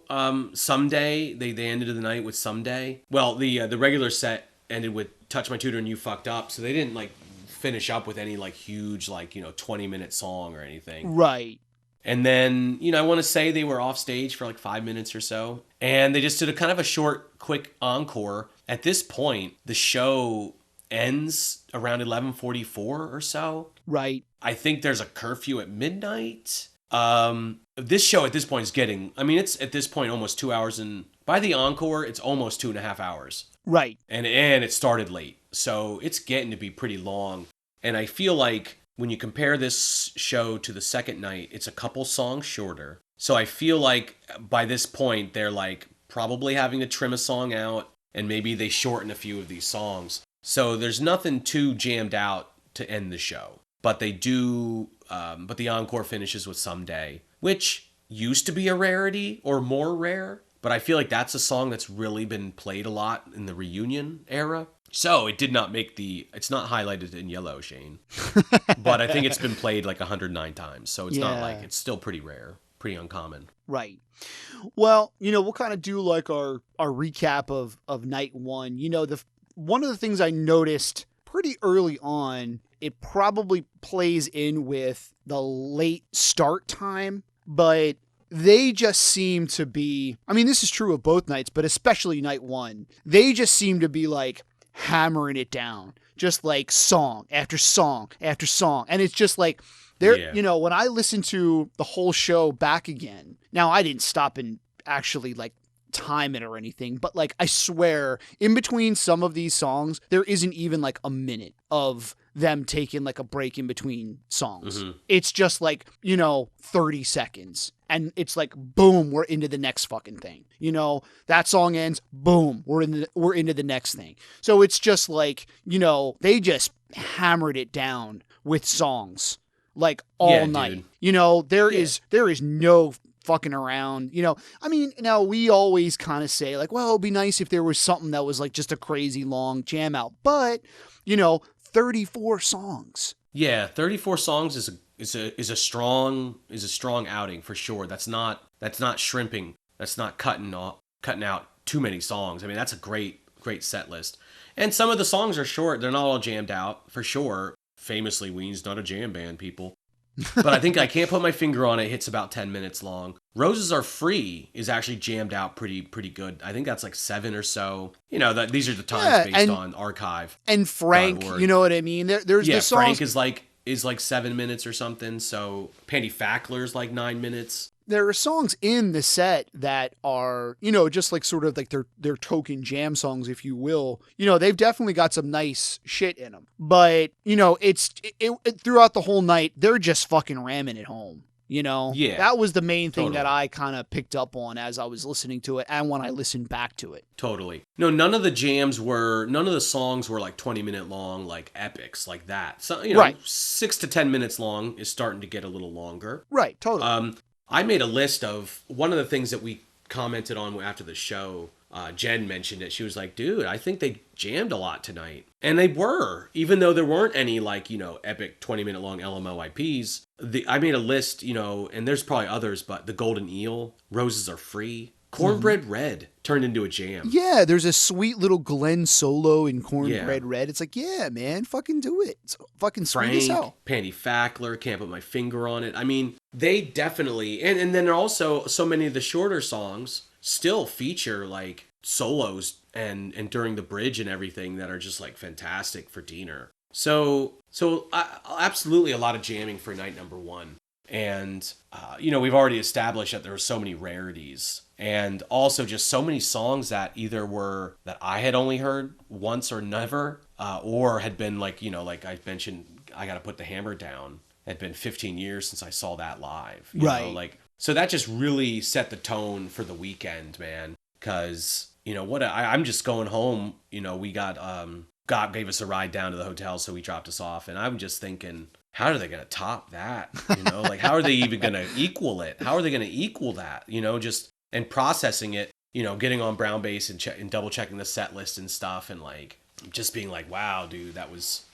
Someday, they ended the night with Someday. Well, the regular set ended with Touch My Tutor and You Fucked Up, so they didn't, like, finish up with any, like, huge, like, you know, 20-minute song or anything. Right. And then, you know, I want to say they were off stage for, like, 5 minutes or so, and they just did a kind of a short, quick encore. At this point, the show ends around 11:44 or so. Right. I think there's a curfew at midnight. This show at this point is getting, I mean, it's at this point almost 2 hours, and by the encore, it's almost 2.5 hours. Right. And it started late. So it's getting to be pretty long. And I feel like when you compare this show to the second night, it's a couple songs shorter. So I feel like by this point, they're like probably having to trim a song out, and maybe they shorten a few of these songs. So there's nothing too jammed out to end the show. But they do, but the encore finishes with Someday, which used to be a rarity or more rare. But I feel like that's a song that's really been played a lot in the reunion era. So it did not make it's not highlighted in yellow, Shane. But I think it's been played like 109 times. So it's not like, it's still pretty rare, pretty uncommon. Right. Well, you know, we'll kind of do like our recap of night one. You know, one of the things I noticed pretty early on, it probably plays in with the late start time, but they just seem to be, I mean, this is true of both nights, but especially night one, they just seem to be like hammering it down, just like song after song after song. And it's just like, you know, when I listen to the whole show back again, now I didn't stop and actually like time it or anything, but like I swear in between some of these songs there isn't even like a minute of them taking like a break in between songs. It's just like, you know, 30 seconds and it's like boom, we're into the next fucking thing. You know, that song ends, boom, we're into the next thing. So it's just like, you know, they just hammered it down with songs like all night. Dude. You know, there is no fucking around, you know. I mean, now we always kind of say like, well, it'd be nice if there was something that was like just a crazy long jam out, but you know, 34 songs. Yeah, 34 songs is a strong outing for sure. That's not shrimping. That's not cutting out too many songs. I mean, that's a great set list. And some of the songs are short. They're not all jammed out for sure. Famously, Ween's not a jam band, people. But I think I Can't Put My Finger on It hits about 10 minutes long. Roses Are Free is actually jammed out pretty good. I think that's like 7 or so. You know, these are the times based on archive. And Frank, you know what I mean? There's the songs. Frank is like 7 minutes or something. So Panty Fackler's like 9 minutes. there are songs in the set that are, you know, just like sort of like their token jam songs, if you will. You know, they've definitely got some nice shit in them. But, you know, it throughout the whole night, they're just fucking ramming it home. You know, Yeah, that was the main thing that totally. I kind of picked up on as I was listening to it and when I listened back to it. Totally. No, none of the songs were like 20-minute long, like epics like that. So, you know, Right. 6 to 10 minutes long is starting to get a little longer. Right, totally. I made a list of one of the things that we commented on after the show. Jen mentioned it. She was like, dude, I think they jammed a lot tonight. And they were, even though there weren't any like, you know, epic 20-minute long LMO IPs. I made a list, you know, and there's probably others, but The Golden Eel, Roses Are Free, Cornbread Red turned into a jam. Yeah, there's a sweet little Glenn solo in Cornbread Red. It's like, yeah, man, fucking do it. It's fucking sweet as Frank, hell. Panty Fackler, Can't Put My Finger on It. I mean, they definitely, and then also so many of the shorter songs still feature like solos and during the bridge and everything that are just like fantastic for Diener. So absolutely a lot of jamming for night number one. And, you know, we've already established that there are so many rarities and also just so many songs that either were that I had only heard once or never, or had been like, you know, like I mentioned, I Gotta Put the Hammer Down. It had been 15 years since I saw that live. You know, like, so that just really set the tone for the weekend, man. Cause, you know, I'm just going home, you know, we got, God gave us a ride down to the hotel, so he dropped us off. And I'm just thinking, how are they going to top that? You know, like, how are they even going to equal it? How are they going to equal that? You know, just, and processing it, you know, getting on Brown Bass and double checking the set list and stuff. And like, just being like, wow, dude, that was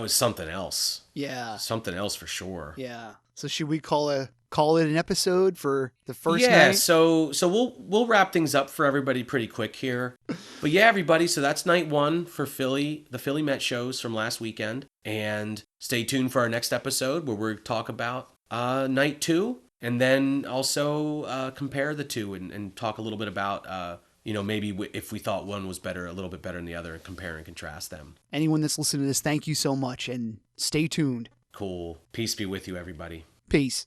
something else. Yeah. Something else for sure. Yeah. So should we call it an episode for the first night? Yeah, so we'll wrap things up for everybody pretty quick here. But yeah, everybody, so that's night one for the Philly Met shows from last weekend. And stay tuned for our next episode where we talk about night two, and then also compare the two and talk a little bit about you know, maybe if we thought one was better, a little bit better than the other, and compare and contrast them. Anyone that's listening to this, thank you so much, and stay tuned. Cool. Peace be with you, everybody. Peace.